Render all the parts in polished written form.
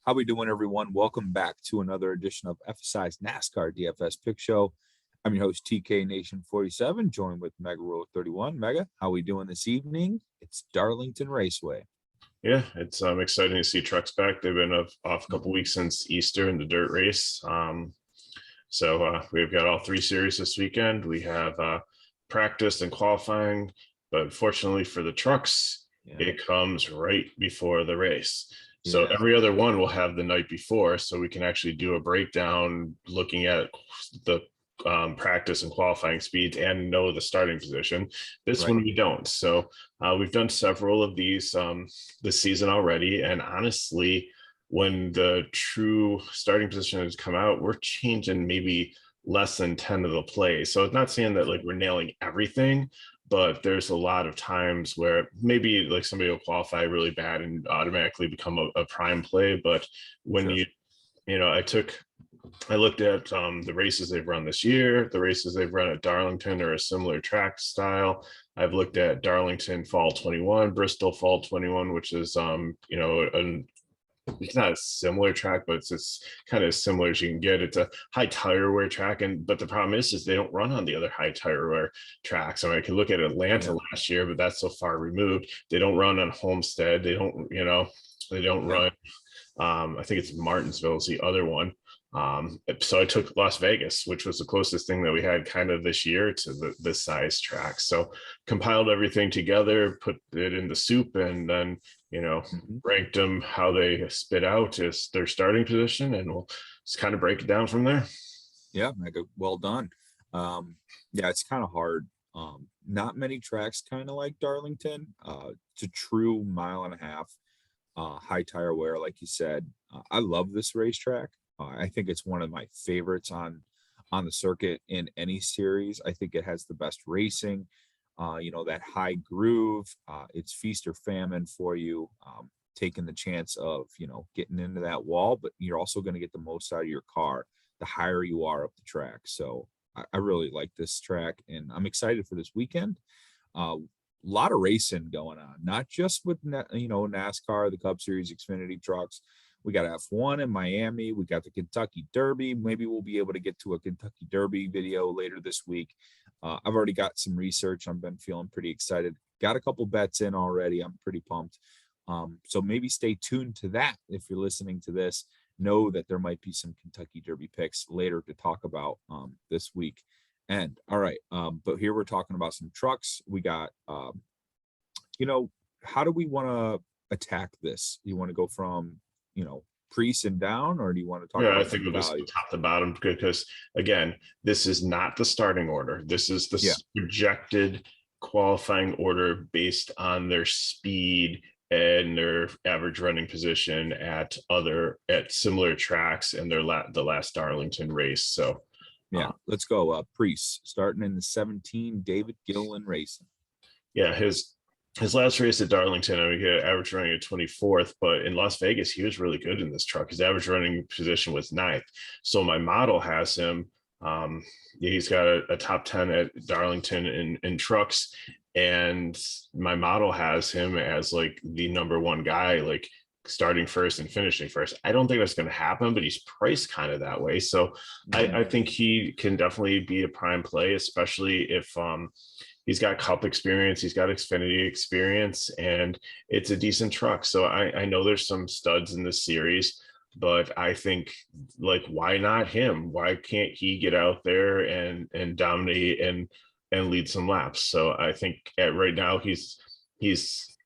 How we doing, everyone? Welcome back to another edition of FSI's NASCAR DFS Pick Show. I'm your host, TK Nation 47, joined with Mega Rule 31. Mega, how we doing this evening? It's Darlington Raceway. Yeah, it's exciting to see Trucks back. They've been off a couple weeks since Easter in the dirt race. So we've got all three series this weekend. We have practice and qualifying, but fortunately for the trucks, it comes right before the race. So every other one will have the night before, so we can actually do a breakdown looking at the practice and qualifying speeds and know the starting position. This one we don't. So we've done several of these this season already, and honestly, when the true starting position has come out, we're changing maybe less than 10 of the plays. So it's not saying that like we're nailing everything, but there's a lot of times where maybe like somebody will qualify really bad and automatically become a prime play. But when I looked at the races they've run this year. The races they've run at Darlington are a similar track style. I've looked at Darlington Fall 21, Bristol Fall 21, which is it's not a similar track, but it's kind of as similar as you can get. It's a high tire wear track, but the problem is they don't run on the other high tire wear tracks. I mean, I can look at Atlanta last year, but that's so far removed. They don't run on Homestead. They don't run. I think it's Martinsville is the other one. So I took Las Vegas, which was the closest thing that we had kind of this year to this size track. So compiled everything together, put it in the soup, and then ranked them how they spit out as their starting position, and we'll just kind of break it down from there. Yeah, Mega, well done. It's kind of hard. Not many tracks kind of like Darlington. It's a true 1.5 miles, high tire wear, like you said. I love this racetrack. I think it's one of my favorites on the circuit in any series. I think it has the best racing, that high groove. It's feast or famine for you, taking the chance of, getting into that wall, but you're also going to get the most out of your car the higher you are up the track. So I really like this track, and I'm excited for this weekend. A lot of racing going on, not just with, NASCAR, the Cup Series, Xfinity trucks. We got F1 in Miami. We got the Kentucky Derby. Maybe we'll be able to get to a Kentucky Derby video later this week. I've already got some research. I've been feeling pretty excited. Got a couple bets in already. I'm pretty pumped. So maybe stay tuned to that. If you're listening to this, know that there might be some Kentucky Derby picks later to talk about this week. And all right, but here we're talking about some trucks. We got, how do we want to attack this? You want to go from Priest and down, or do you want to talk about I think we'll just top to bottom, because again, this is not the starting order. This is the projected qualifying order based on their speed and their average running position at similar tracks and the last Darlington race. So let's go. Priest starting in the 17, David Gilliland Racing. Yeah, his last race at Darlington, I mean, he had average running at 24th, but in Las Vegas, he was really good in this truck. His average running position was 9th. So my model has him. He's got a top 10 at Darlington in trucks. And my model has him as like the number one guy, like starting first and finishing first. I don't think that's going to happen, but he's priced kind of that way. So I think he can definitely be a prime play, especially if he's got Cup experience, he's got Xfinity experience, and it's a decent truck. So I know there's some studs in this series, but I think, like, why not him? Why can't he get out there and dominate and lead some laps? So I think right now he's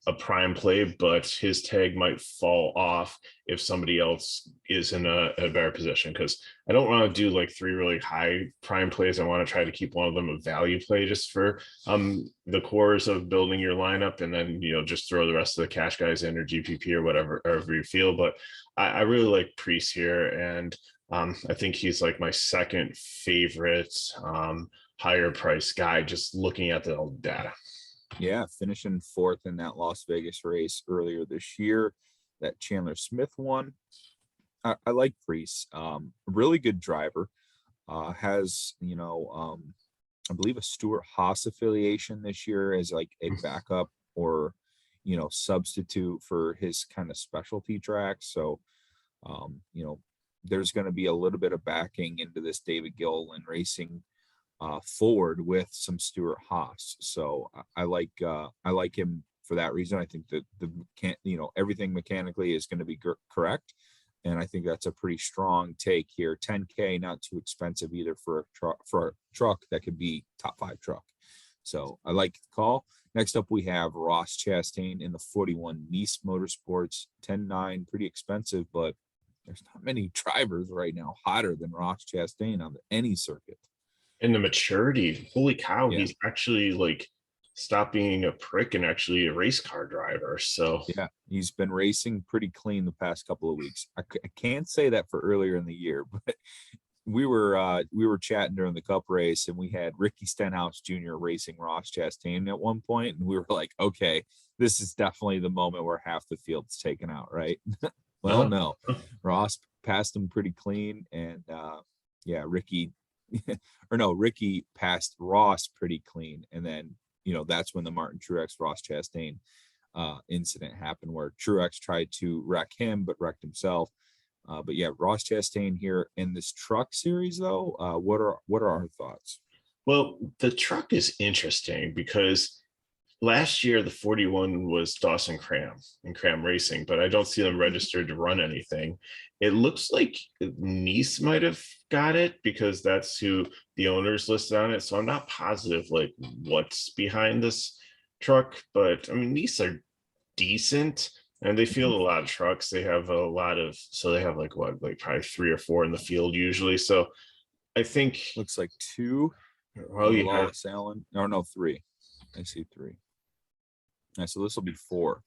a prime play, but his tag might fall off if somebody else is in a better position, because I don't want to do like 3 really high prime plays. I want to try to keep one of them a value play just for the cores of building your lineup, and then just throw the rest of the cash guys in, or GPP or whatever you feel. But I really like Priest here, and I think he's like my second favorite higher price guy, just looking at the data. Yeah, finishing 4th in that Las Vegas race earlier this year, that Chandler Smith won. I like Priest. Really good driver. Has, I believe a Stuart Haas affiliation this year as like a backup or, substitute for his kind of specialty track. So You know, there's going to be a little bit of backing into this David Gilliland Racing forward with some Stuart Haas. So I like him for that reason. I think that everything mechanically is going to be correct. And I think that's a pretty strong take here. 10K, not too expensive either for a truck that could be top 5 truck. So I like the call. Next up, we have Ross Chastain in the 41 Nice Motorsports 10-9, pretty expensive, but there's not many drivers right now hotter than Ross Chastain on any circuit. And the maturity, holy cow, Yeah. he's actually like stopped being a prick and actually a race car driver. So yeah, he's been racing pretty clean the past couple of weeks. I can't say that for earlier in the year, but we were chatting during the Cup race, and we had Ricky Stenhouse Jr. racing Ross Chastain at one point, and we were like, okay, this is definitely the moment where half the field's taken out, right? Well, no, Ross passed him pretty clean, and Ricky Ricky passed Ross pretty clean, and then that's when the Martin Truex Ross Chastain incident happened, where Truex tried to wreck him but wrecked himself. But yeah, Ross Chastain here in this truck series, though. What are our thoughts? Well, the truck is interesting because last year the 41 was Dawson Cram and Cram Racing, but I don't see them registered to run anything. It looks like Nice might have got it because that's who the owners listed on it. So I'm not positive like what's behind this truck, but I mean, Nice are decent. And they field a lot of trucks. They have they have like probably 3 or 4 in the field usually. So I think looks like 2. Oh yeah, Lawless Allen. No, 3. I see 3. Yeah, so this will be 4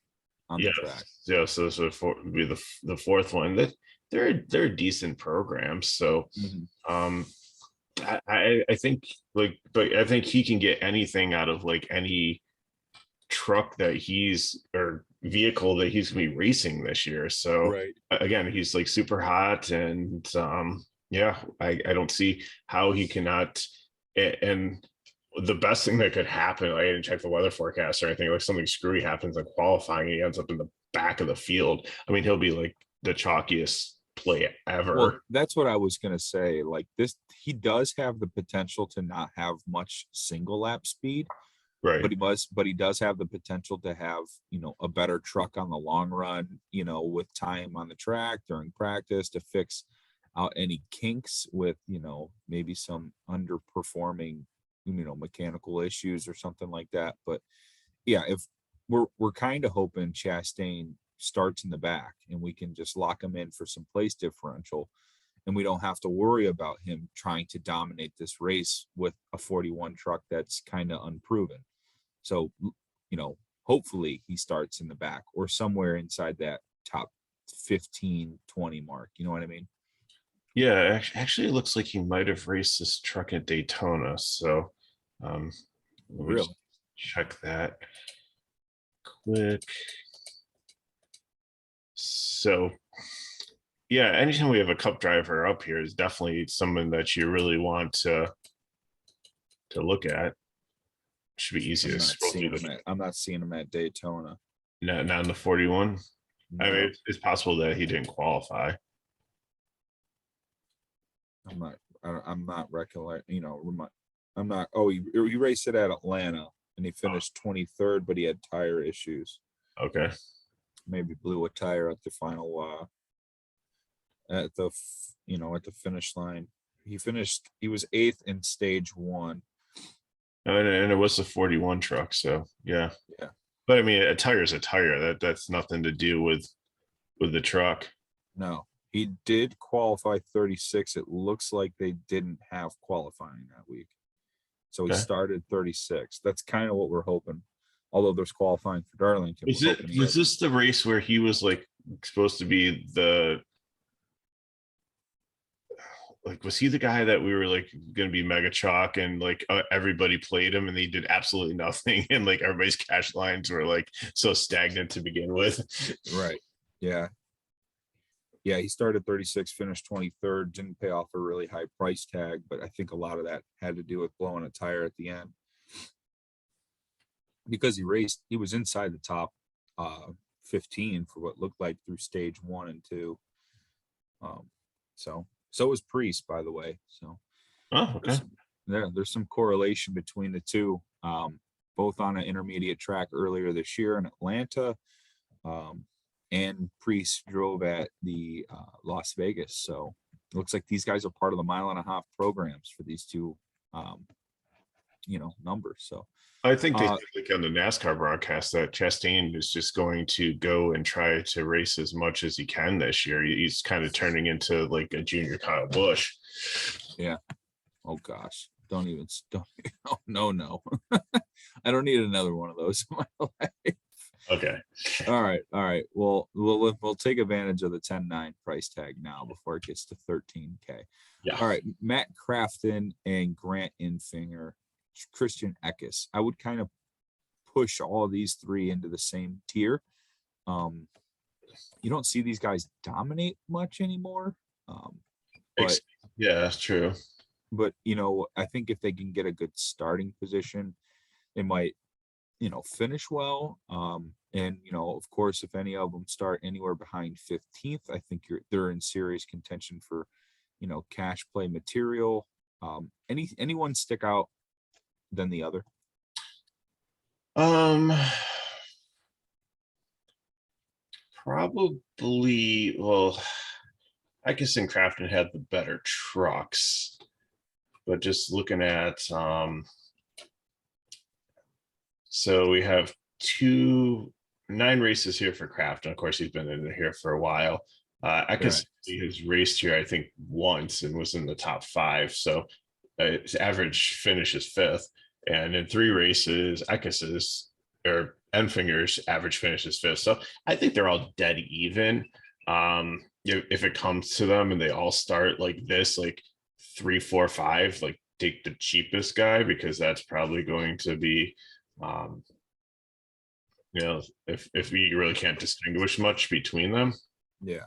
on the track. Yeah, so this would be the 4th one. That they're a decent program. So I think but I think he can get anything out of like any truck that or vehicle that he's gonna be racing this year. So right. Again, he's like super hot, and I don't see how he cannot. And the best thing that could happen, I didn't check the weather forecast or anything, like something screwy happens in qualifying and he ends up in the back of the field. I mean, he'll be like the chalkiest play ever. Well, that's what I was gonna say. Like this, he does have the potential to not have much single lap speed. Right. But he does have the potential to have, a better truck on the long run, with time on the track during practice to fix out any kinks with, maybe some underperforming, mechanical issues or something like that. But yeah, if we're kind of hoping Chastain starts in the back and we can just lock him in for some place differential, and we don't have to worry about him trying to dominate this race with a 41 truck that's kind of unproven. So, hopefully he starts in the back or somewhere inside that top 15, 20 mark. You know what I mean? Yeah, actually, it looks like he might have raced this truck at Daytona. So, Really? Check that quick. So, yeah, anytime we have a Cup driver up here is definitely someone that you really want to look at. Should be easy to scroll through. I'm not seeing him at Daytona. Not in the 41. No. I mean, it's possible that he didn't qualify. I'm not recollecting. I'm not. Oh, he raced it at Atlanta and he finished 23rd, but he had tire issues. Okay. Maybe blew a tire at the final at the finish line. He was 8th in stage 1. And it was the 41 truck, so yeah. But I mean, a tire is a tire. That's nothing to do with the truck. No, he did qualify 36. It looks like they didn't have qualifying that week, so he started 36. That's kind of what we're hoping. Although there's qualifying for Darlington. Was this the race where he was like supposed to be was he the guy that we were like going to be mega chalk and like everybody played him and he did absolutely nothing and like everybody's cash lines were like so stagnant to begin with? Right. Yeah. He started 36, finished 23rd, didn't pay off a really high price tag, but I think a lot of that had to do with blowing a tire at the end. Because he was inside the top 15 for what looked like through stage 1 and 2. So is Priest, by the way. So Oh, okay. there's some correlation between the two. Both on an intermediate track earlier this year in Atlanta. And Priest drove at the Las Vegas. So it looks like these guys are part of the 1.5 mile programs for these two, numbers. So I think they said, like on the NASCAR broadcast, that Chastain is just going to go and try to race as much as he can this year. He's kind of turning into like a junior Kyle Busch. Yeah. Oh gosh. Don't. Oh, no. I don't need another one of those in my life. Okay. All right. Well, we'll take advantage of the 10-9 price tag now before it gets to 13K. Yeah. All right. Matt Crafton and Grant Infinger, Christian Eckes. I would kind of push all of these three into the same tier. You don't see these guys dominate much anymore. But yeah, that's true. But I think if they can get a good starting position, they might, finish well. And of course, if any of them start anywhere behind 15th, I think they're in serious contention for, cash play material. Anyone stick out than the other? Probably. Well, I guess in Crafton had the better trucks, but just looking at so we have 9 races here for Crafton. Of course, he's been in here for a while. Eckes has raced here, I think, once and was in the top 5. So his average finish is 5th. And in 3 races, Eckes's or Enfinger's average finish is 5th. So I think they're all dead even. If it comes to them and they all start like this, like 3, 4, 5, like take the cheapest guy, because that's probably going to be, if we really can't distinguish much between them. Yeah.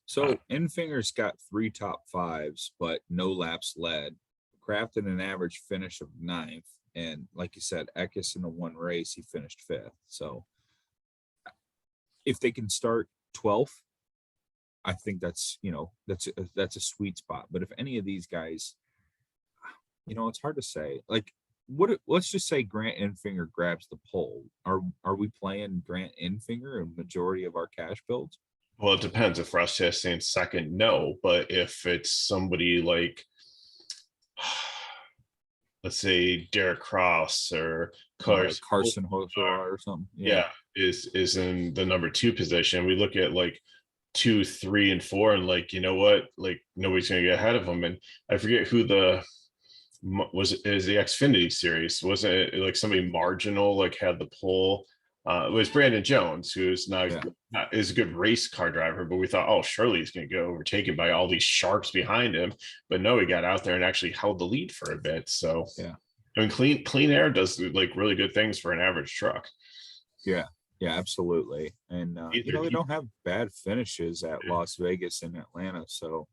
So Enfinger's got 3 top 5s, but no laps led. Crafton an average finish of 9th. And like you said, Eckes in the 1 race, he finished 5th. So if they can start 12th, I think that's a sweet spot. But if any of these guys, it's hard to say. Like, let's just say Grant Enfinger grabs the pole. Are we playing Grant Enfinger in majority of our cash builds? Well, it depends. If Ross Chastain's second, no. But if it's somebody like, let's say Derek Cross or Carson Hofer or something, is in the number 2 position, we look at like 2, 3, and 4, and like, you know what, like nobody's gonna get ahead of them. And I forget who is the Xfinity series, wasn't it like somebody marginal like had the pole? It was Brandon Jones, who's not is a good race car driver, but we thought, oh, surely he's going to get overtaken by all these sharks behind him. But no, he got out there and actually held the lead for a bit. So I mean, clean air does like really good things for an average truck. Yeah, absolutely. And they don't have bad finishes at Las Vegas and Atlanta. So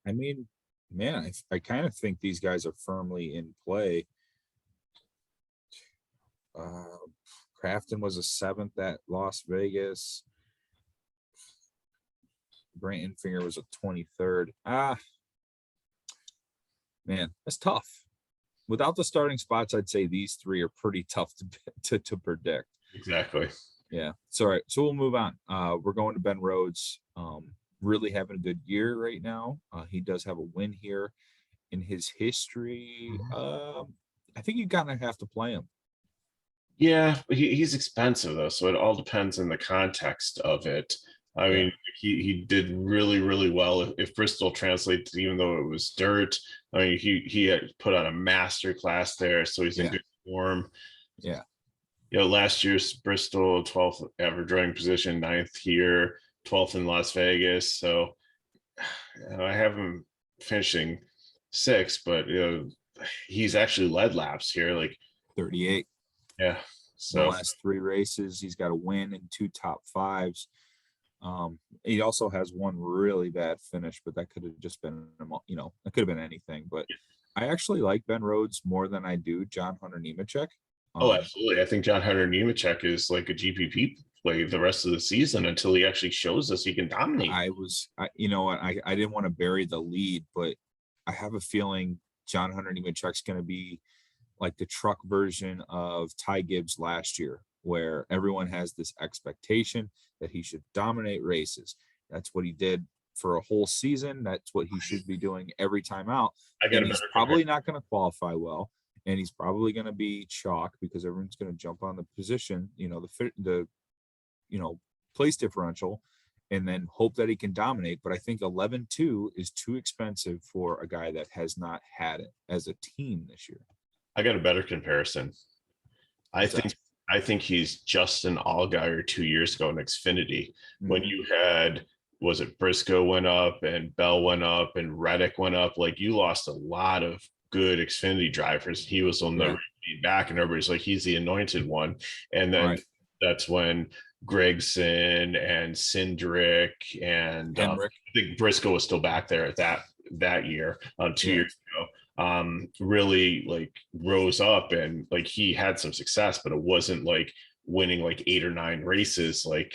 I mean, man, I kind of think these guys are firmly in play. Crafton was a 7th at Las Vegas. Grant Enfinger was a 23rd. Man, that's tough. Without the starting spots, I'd say these 3 are pretty tough to predict. Exactly. Yeah. It's all right. So we'll move on. We're going to Ben Rhodes. Really having a good year right now. He does have a win here in his history. I think you kind of have to play him. Yeah, but he's expensive though, so it all depends on the context of it. I mean, he did really, really well. If Bristol translates, even though it was dirt, I mean, he had put on a master class there, so he's in good form. Yeah. Last year's Bristol 12th average running position, 9th here, 12th in Las Vegas. So I have him finishing 6th, but he's actually led laps here, like 38. Yeah. So the last 3 races, he's got a win and 2 top 5s. He also has 1 really bad finish, but that could have just been, it could have been anything. But I actually like Ben Rhodes more than I do John Hunter Nemechek. Oh, absolutely. I think John Hunter Nemechek is like a GPP like the rest of the season until he actually shows us he can dominate. You know what, I didn't want to bury the lead, but I have a feeling John Hunter Nemechek's going to be like the truck version of Ty Gibbs last year, where everyone has this expectation that he should dominate races. That's what he did for a whole season. That's what he should be doing every time out. And he's probably not going to qualify well, and he's probably going to be chalk because everyone's going to jump on the position, the place differential, and then hope that he can dominate. But I think 11-2 is too expensive for a guy that has not had it as a team this year. I got a better comparison. I think he's Justin Allgaier 2 years ago in Xfinity, when you had, was it Briscoe went up and Bell went up and Reddick went up. Like, you lost a lot of good Xfinity drivers. He was on the back, and everybody's like, he's the anointed one. And then that's when Gregson and Cindric and I think Briscoe was still back there at that year, 2 years ago. Really like rose up, and like he had some success, but it wasn't like winning like 8 or 9 races like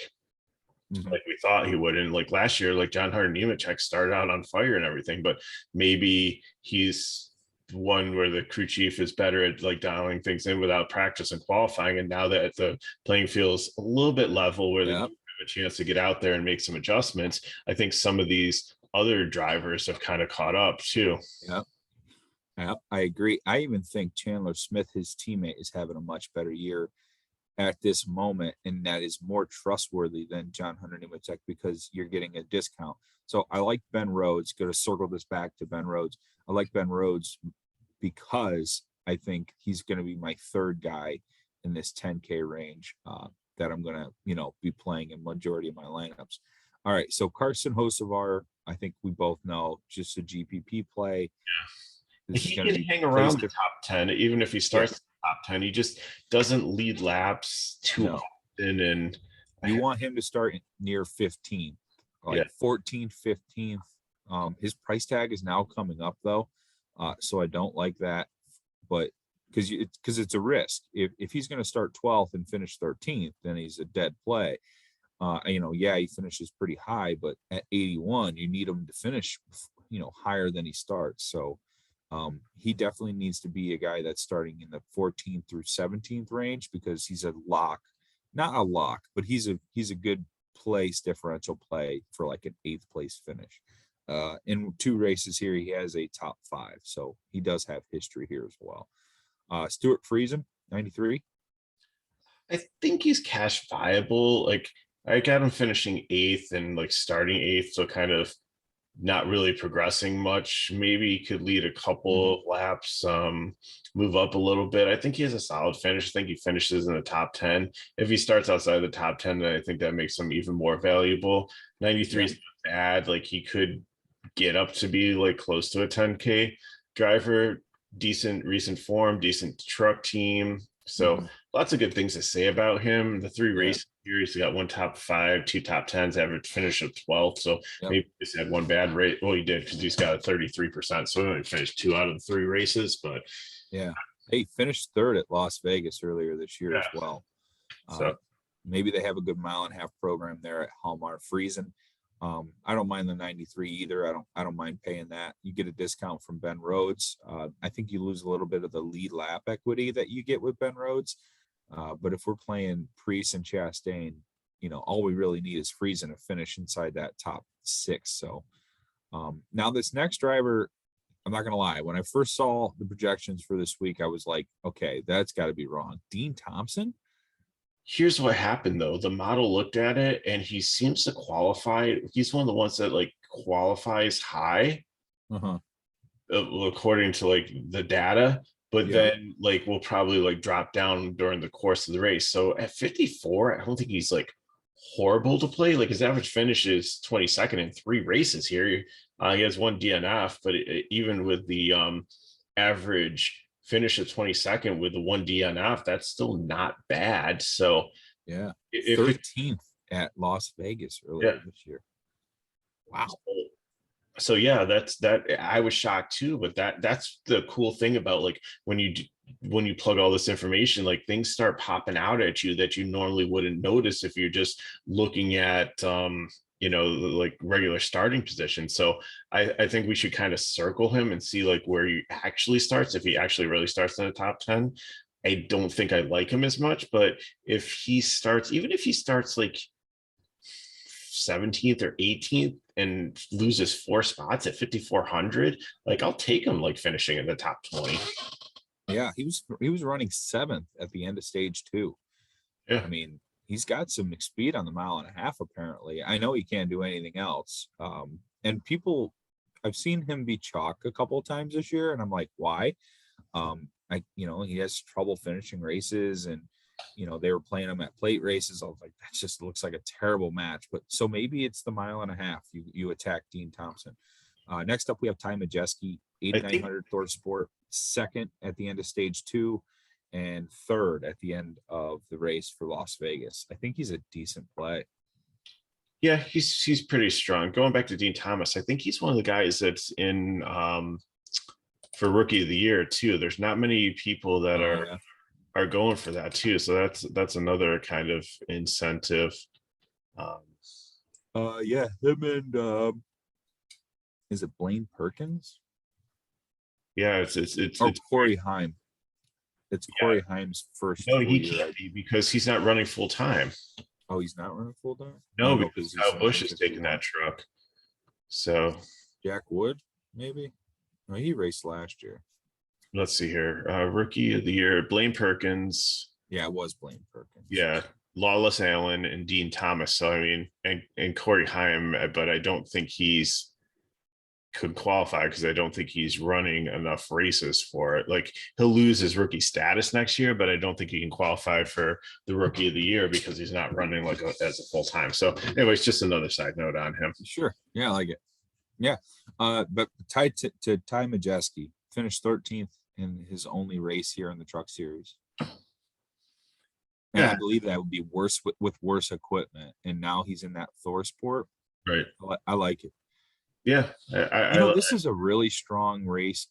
we thought he would. And like last year, like John Hunter Nemechek started out on fire and everything, but maybe he's one where the crew chief is better at like dialing things in without practice and qualifying. And now that the playing field is a little bit level, where they have a chance to get out there and make some adjustments, I think some of these other drivers have kind of caught up too. Yeah, I agree. I even think Chandler Smith, his teammate, is having a much better year at this moment, and that is more trustworthy than John Hunter Nemechek because you're getting a discount. So I like Ben Rhodes. Going to circle this back to Ben Rhodes. I like Ben Rhodes because I think he's going to be my third guy in this 10K range that I'm going to, be playing in majority of my lineups. All right, so Carson Hocevar, I think we both know, just a GPP play. He can hang around the top 10, even if he starts the top 10. He just doesn't lead laps too often. And you want him to start near 15, like 14th, 15th. His price tag is now coming up though. So I don't like that, but because it's a risk. If he's going to start 12th and finish 13th, then he's a dead play. He finishes pretty high, but at 81, you need him to finish, higher than he starts. So he definitely needs to be a guy that's starting in the 14th through 17th range, because he's a lock, not a lock, but he's a good place differential play for like an 8th place finish. In 2 races here, he has a top 5, so he does have history here as well. Stuart Friesen, 93. I think he's cash viable. Like, I got him finishing 8th and like starting 8th, so kind of not really progressing much. Maybe he could lead a couple of laps, move up a little bit. I think he has a solid finish. I think he finishes in the top 10. If he starts outside the top 10, then I think that makes him even more valuable. 93 is not bad. Like, he could get up to be like close to a 10K driver, decent recent form, decent truck team. So lots of good things to say about him. The 3 races here, he's got 1 top 5, 2 top 10s, average finish of 12th. So maybe he just had 1 bad race. Well, he did, because he's got a 33%. So he only finished 2 out of the 3 races. But he finished 3rd at Las Vegas earlier this year as well. So maybe they have a good 1.5 mile program there at Halmar Friesen. I don't mind the 93 either. I don't mind paying that. You get a discount from Ben Rhodes. I think you lose a little bit of the lead lap equity that you get with Ben Rhodes. But if we're playing Preece and Chastain, all we really need is Friesen to finish inside that top 6. So now this next driver, I'm not going to lie. When I first saw the projections for this week, I was like, okay, that's got to be wrong. Dean Thompson? Here's what happened though. The model looked at it and he seems to qualify. He's one of the ones that like qualifies high, according to like the data, but then like will probably like drop down during the course of the race. So at 54, I don't think he's like horrible to play. Like, his average finish is 22nd in 3 races here. He has 1 DNF, but even with the average finish at 22nd with the 1 DNF, that's still not bad. So 13th at Las Vegas earlier this year. Wow. So that's that. I was shocked too, but that's the cool thing about like when you when you plug all this information, like things start popping out at you that you normally wouldn't notice if you're just looking at like regular starting position. So I think we should kind of circle him and see like where he actually starts, if he actually really starts in the top 10. I don't think I like him as much, but if he starts, even if he starts like 17th or 18th and loses 4 spots at 5,400, like I'll take him like finishing in the top 20. Yeah, he was running 7th at the end of stage 2. Yeah. I mean, he's got some speed on the 1.5 miles apparently. I know he can't do anything else. And people, I've seen him be chalk a couple of times this year, and I'm like, why? He has trouble finishing races, and they were playing him at plate races. I was like, that just looks like a terrible match. But so maybe it's the 1.5 miles. You attack Dean Thompson. Next up, we have Ty Majeski, 8,900 Thor Sport, 2nd at the end of stage 2, and 3rd at the end of the race for Las Vegas. I think he's a decent play. Yeah, he's pretty strong. Going back to Dean Thomas, I think he's one of the guys that's in for rookie of the year too. There's not many people that are going for that too. So that's another kind of incentive. Yeah, him and is it Blaine Perkins? Yeah, it's Corey Heim. It's Corey Heim's first. No, he can't be because he's not running full time. Oh, he's not running full time? No, because Kyle Busch is taking that truck. So Jack Wood, maybe? No, he raced last year. Let's see here. Rookie of the year, Blaine Perkins. Yeah, it was Blaine Perkins. Yeah. Lawless Allen and Dean Thomas. So I mean, and Corey Heim, but I don't think he's could qualify because I don't think he's running enough races for it. Like he'll lose his rookie status next year, but I don't think he can qualify for the rookie of the year because he's not running like as a full time. So anyways, just another side note on him. Sure. Yeah, I like it. Yeah. But Ty Majeski finished 13th in his only race here in the Truck Series. And yeah. I believe that would be worse with worse equipment. And now he's in that Thor Sport. Right. I like it. Yeah. This is a really strong race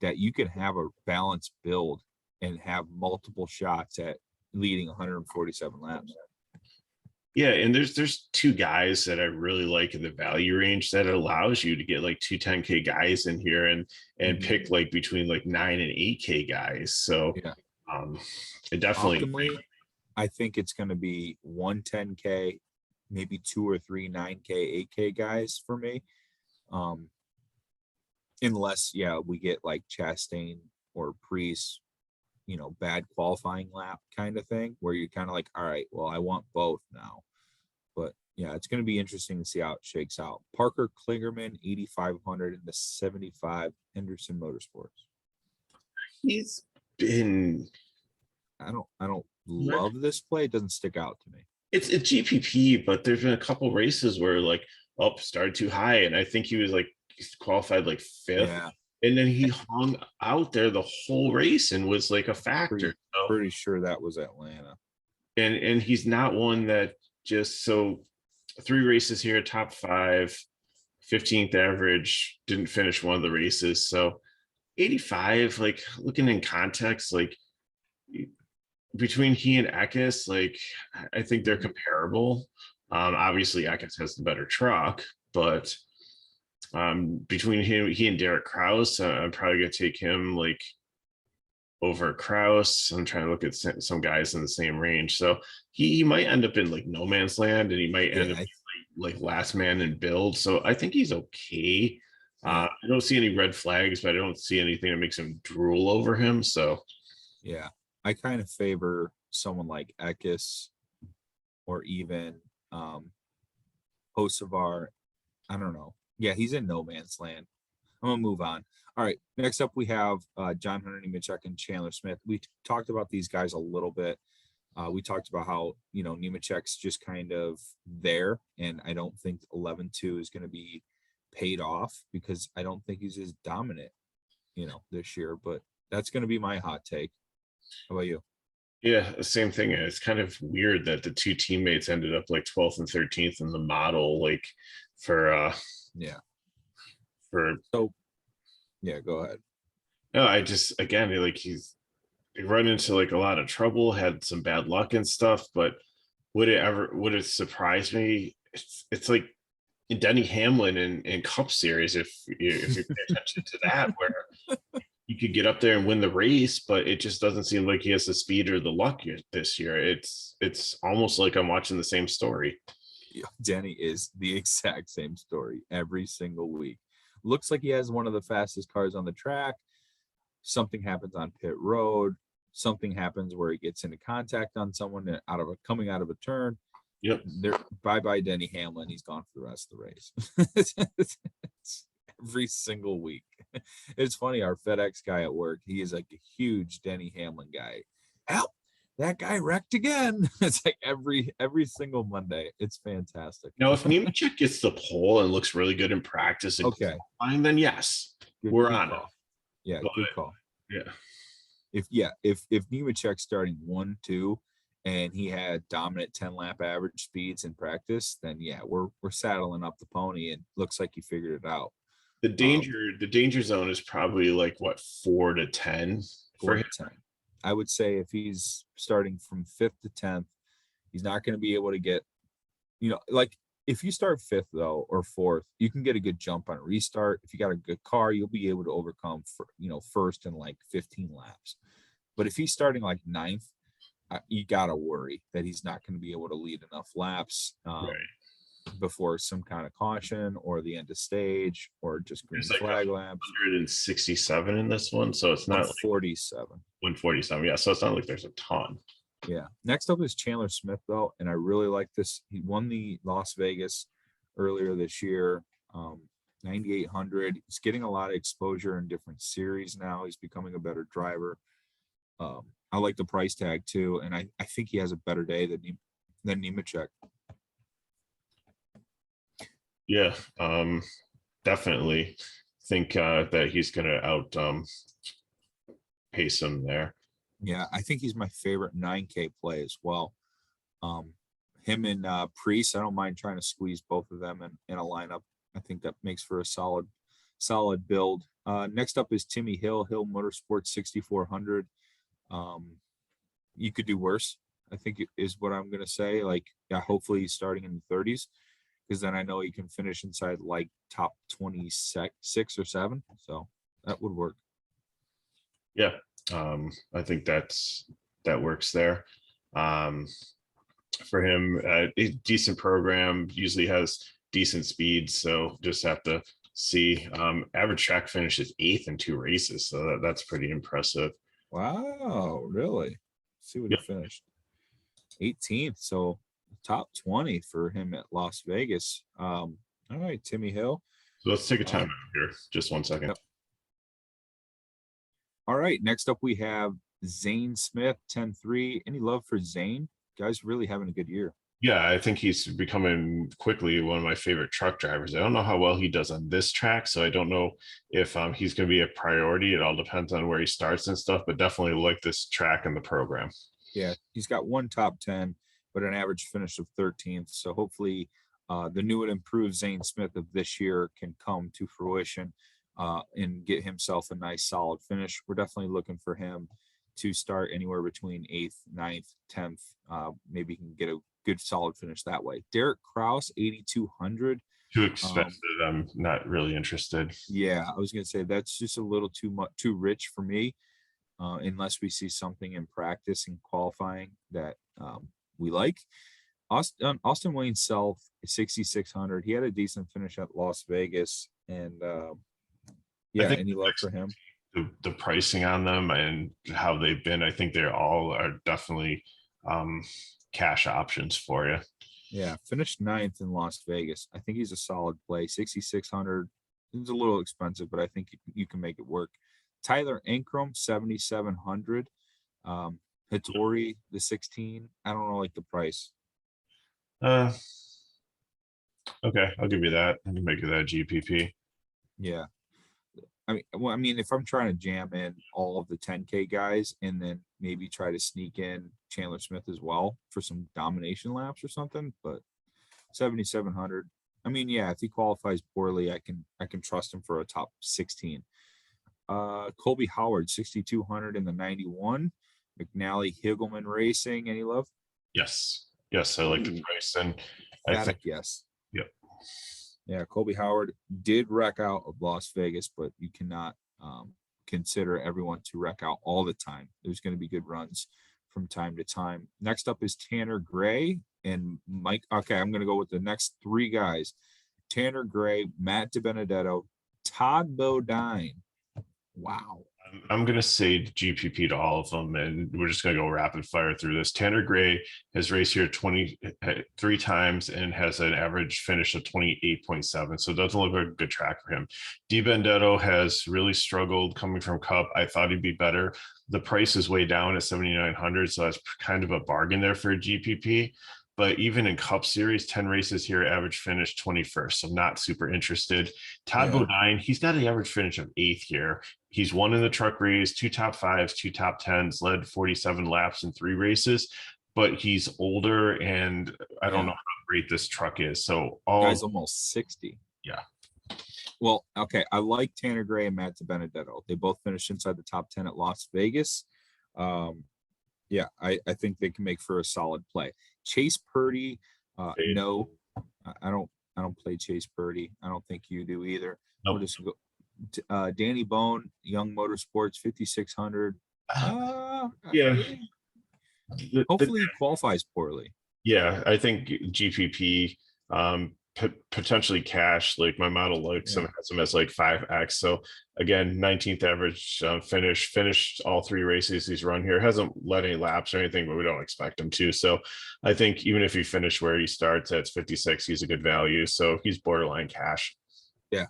that you can have a balanced build and have multiple shots at leading 147 laps. Yeah, and there's 2 guys that I really like in the value range that allows you to get like 2 10K guys in here and pick like between like 9 and 8K guys. So yeah, it definitely. Optimally, I think it's going to be 1 10K, maybe 2 or 3 9K, 8K guys for me. Unless we get like Chastain or Priest, bad qualifying lap kind of thing where you're kind of like, all right, well, I want both now. But yeah, it's going to be interesting to see how it shakes out. Parker Kligerman, 8,500 in the 75 Henderson Motorsports. He's been. I don't love this play. It doesn't stick out to me. It's GPP, but there's been a couple races where like started too high, and I think he was like qualified like 5th. Yeah. And then he hung out there the whole race and was like a factor. Pretty sure that was Atlanta. And he's not one that just 3 races here, top 5, 15th average, didn't finish one of the races. So 85, like looking in context, like between he and Eckes, like I think they're comparable. Obviously Eckes has the better truck, but between he and Derek Kraus, I'm probably gonna take him like over Kraus. I'm trying to look at some guys in the same range, so he might end up in like no man's land, and he might end up like last man in build. So I think he's okay. I don't see any red flags, but I don't see anything that makes him drool over him. So yeah, I kind of favor someone like Eckes or even Hocevar. I don't know. Yeah, he's in no man's land. I'm gonna move on. All right, next up we have John Hunter Nemechek and Chandler Smith. We talked about these guys a little bit. We talked about how Nemechek's just kind of there, and I don't think 11-2 is going to be paid off because I don't think he's as dominant, this year. But that's going to be my hot take. How about you? Yeah, same thing. It's kind of weird that the 2 teammates ended up like 12th and 13th in the model, like for go ahead. No, I just again like run into like a lot of trouble, had some bad luck and stuff, but would it surprise me? It's like Denny Hamlin in Cup Series, if you pay attention to that, where you could get up there and win the race, but it just doesn't seem like he has the speed or the luck this year. It's almost like I'm watching the same story. Yeah, Denny is the exact same story every single week. Looks like he has one of the fastest cars on the track. Something happens on pit road. Something happens where he gets into contact on someone coming out of a turn. Yep. There, bye Denny Hamlin. He's gone for the rest of the race. It's every single week. It's funny. Our FedEx guy at work, he is like a huge Denny Hamlin guy. Help! That guy wrecked again. It's like every single Monday. It's fantastic. Now, if Nemechek gets the pole and looks really good in practice, and Okay, fine, then yes, we're on it. Yeah, But, good call. Yeah. If Nemechek's starting 1-2 and he had dominant 10-lap average speeds in practice, then yeah, we're saddling up the pony and looks like he figured it out. The danger zone is probably like what, 4 to 10 for him. 10. I would say if he's starting from 5th to 10th, he's not going to be able to get, like if you start 5th though or 4th, you can get a good jump on a restart. If you got a good car, you'll be able to overcome first in like 15 laps. But if he's starting like 9th, you gotta worry that he's not going to be able to lead enough laps before some kind of caution or the end of stage or just green flag laps. 167 in this one, so it's not 147. 147, yeah. So it's not like there's a ton. Yeah. Next up is Chandler Smith, though, and I really like this. He won the Las Vegas earlier this year, 9,800. He's getting a lot of exposure in different series now. He's becoming a better driver. I like the price tag too, and I think he has a better day than Nemechek. Yeah, definitely think that he's going to out pace him there. Yeah, I think he's my favorite 9K play as well. Him and Priest, I don't mind trying to squeeze both of them in a lineup. I think that makes for a solid build. Next up is Timmy Hill Motorsports 6,400. You could do worse, I think is what I'm going to say. Like, yeah, hopefully he's starting in the 30s because then I know he can finish inside like top 26 or 7. So that would work. Yeah. I think that works there. For him, a decent program, usually has decent speed, so just have to see. Average track finishes 8th in 2 races, so that's pretty impressive. Wow, really? Let's see what he finished. 18th, so top 20 for him at Las Vegas. All right, Timmy Hill. So let's take a time out here. Just 1 second. Yep. All right, next up we have Zane Smith, 10-3. Any love for Zane? Guy's really having a good year. Yeah, I think he's becoming quickly one of my favorite truck drivers. I don't know how well he does on this track, so I don't know if he's going to be a priority. It all depends on where he starts and stuff, but definitely like this track and the program. Yeah, he's got one top 10, but an average finish of 13th. So hopefully the new and improved Zane Smith of this year can come to fruition and get himself a nice solid finish. We're definitely looking for him to start anywhere between 8th, 9th, 10th. Maybe he can get a good solid finish that way. Derek Kraus, 8,200. Too expensive. I'm not really interested. Yeah, I was going to say that's just a little too rich for me, unless we see something in practice and qualifying that we like. Austin Wayne Self, 6,600. He had a decent finish at Las Vegas, and any love for him? The pricing on them and how they've been, I think they all are definitely cash options for you. Yeah, finished 9th in Las Vegas. I think he's a solid play. 6,600. It's a little expensive, but I think you can make it work. Tyler Ankrum, 7,700. Hattori, the 16. I don't know, like the price. Okay, I'll give you that. I can make it that GPP. Yeah. I mean, if I'm trying to jam in all of the 10K guys and then maybe try to sneak in Chandler Smith as well for some domination laps or something, but 7,700. I mean, yeah, if he qualifies poorly, I can trust him for a top 16. Colby Howard, 6,200 in the 91. McNally Higgleman Racing. Any love? Yes. Yes, I like the Ooh, price. And I think, emphatic yes. yep. Yeah, Colby Howard did wreck out of Las Vegas, but you cannot consider everyone to wreck out all the time. There's going to be good runs from time to time. Next up is Tanner Gray and Mike. Okay, I'm going to go with the next three guys. Tanner Gray, Matt DiBenedetto, Todd Bodine. Wow. I'm going to say GPP to all of them, and we're just going to go rapid fire through this. Tanner Gray has raced here 23 times and has an average finish of 28.7. So it doesn't look like a good track for him. DiBenedetto has really struggled coming from Cup. I thought he'd be better. The price is way down at 7,900. So that's kind of a bargain there for a GPP. But even in Cup Series, 10 races here, average finish 21st. So not super interested. Todd Bodine, he's got an average finish of 8th here. He's won in the truck race, 2 top 5s, 2 top 10s, led 47 laps in 3 races. But he's older, and I don't know how great this truck is. So guy's almost 60. Yeah. Well, okay. I like Tanner Gray and Matt DiBenedetto. They both finished inside the top 10 at Las Vegas. Yeah, I think they can make for a solid play. Chase Purdy, no, I don't play Chase Purdy. I don't think you do either. Nope. We'll just go. Danny Bone, Young Motorsports, 5,600. Yeah. Hopefully he qualifies poorly. Yeah, I think GPP, potentially cash. Like my model looks and has him as like 5x. So again, 19th average finished all 3 races he's run here. Hasn't led any laps or anything, but we don't expect him to. So I think even if he finished where he starts at 56, he's a good value. So he's borderline cash. Yeah.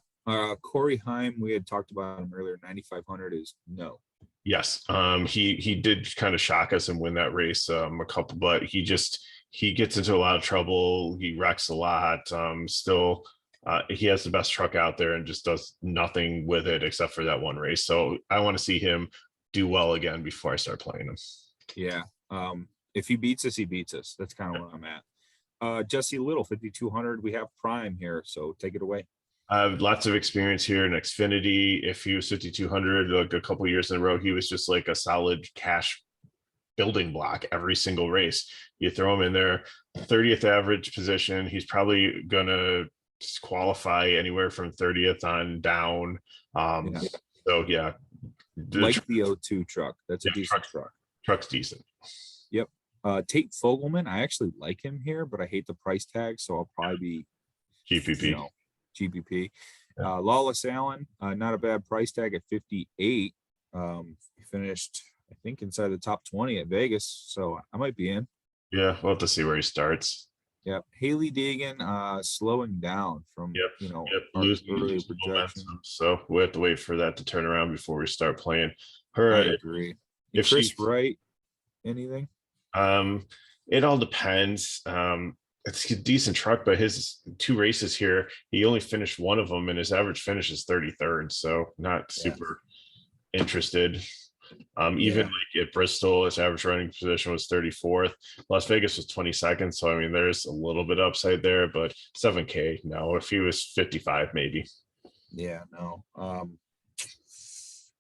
Corey Heim, we had talked about him earlier. 9,500 is no. Yes. He did kind of shock us and win that race a couple, but he gets into a lot of trouble. He wrecks a lot. Still, he has the best truck out there and just does nothing with it except for that one race. So I want to see him do well again before I start playing him. Yeah. If he beats us, he beats us. That's kind of where I'm at. Jesse Little, 5,200. We have Prime here, so take it away. Lots of experience here in Xfinity. If he was 5,200, like a couple years in a row, he was just like a solid cash building block every single race. You throw him in there, 30th average position. He's probably gonna qualify anywhere from 30th on down. So yeah, the 02 truck. That's a decent truck. Truck's decent. Yep. Tate Fogelman, I actually like him here, but I hate the price tag, so I'll probably be GPP. GPP. Lawless Allen, not a bad price tag at 58. He finished, I think, inside the top 20 at Vegas, so I might be in. Yeah, we'll have to see where he starts. Yep. Haley Deegan, slowing down from earlier projections. So we have to wait for that to turn around before we start playing her. I agree. If Chris Wright, anything? It all depends. It's a decent truck, but his 2 races here, he only finished one of them, and his average finish is 33rd. So not super interested. Even like at Bristol, his average running position was 34th. Las Vegas was 22nd. So I mean, there's a little bit upside there, but 7K. No, if he was 55, maybe. Yeah, no.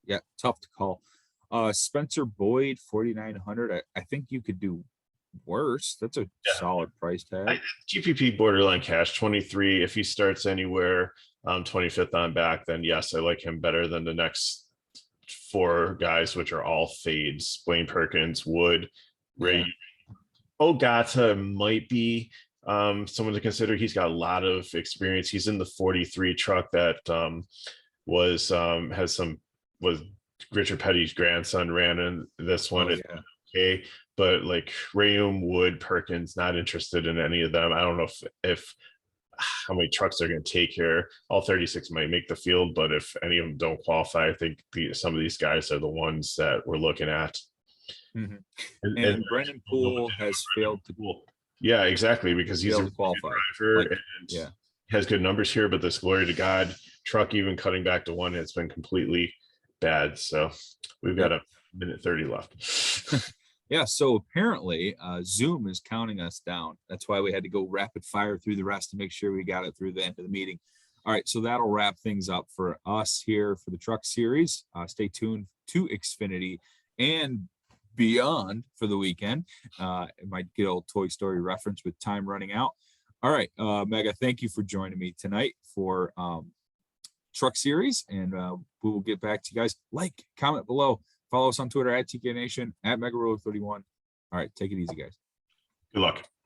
Yeah, tough to call. Spencer Boyd, 4,900. I think you could do worse. That's a solid price tag. GPP borderline cash 23. If he starts anywhere 25th on back, then yes, I like him better than the next 4 guys, which are all fades. Blaine Perkins, Wood, Ray. Ogata might be someone to consider. He's got a lot of experience. He's in the 43 truck that was Richard Petty's grandson ran in this one. Okay, but like Rayum, Wood, Perkins, not interested in any of them. I don't know if how many trucks they're going to take here. All 36 might make the field, but if any of them don't qualify, I think some of these guys are the ones that we're looking at. Mm-hmm. And Brendan Poole has failed to. Yeah, exactly, because he's a driver and has good numbers here, but this glory to God truck, even cutting back to 1, has been completely bad. So we've got a minute 30 left. Yeah, so apparently Zoom is counting us down. That's why we had to go rapid fire through the rest to make sure we got it through the end of the meeting. All right, so that'll wrap things up for us here for the Truck Series. Stay tuned to Xfinity and beyond for the weekend. It might get a little Toy Story reference with time running out. All right, Mega, thank you for joining me tonight for Truck Series, and we will get back to you guys. Like, comment below, follow us on Twitter at TK Nation, at Mega Road 31. All right, take it easy, guys. Good luck.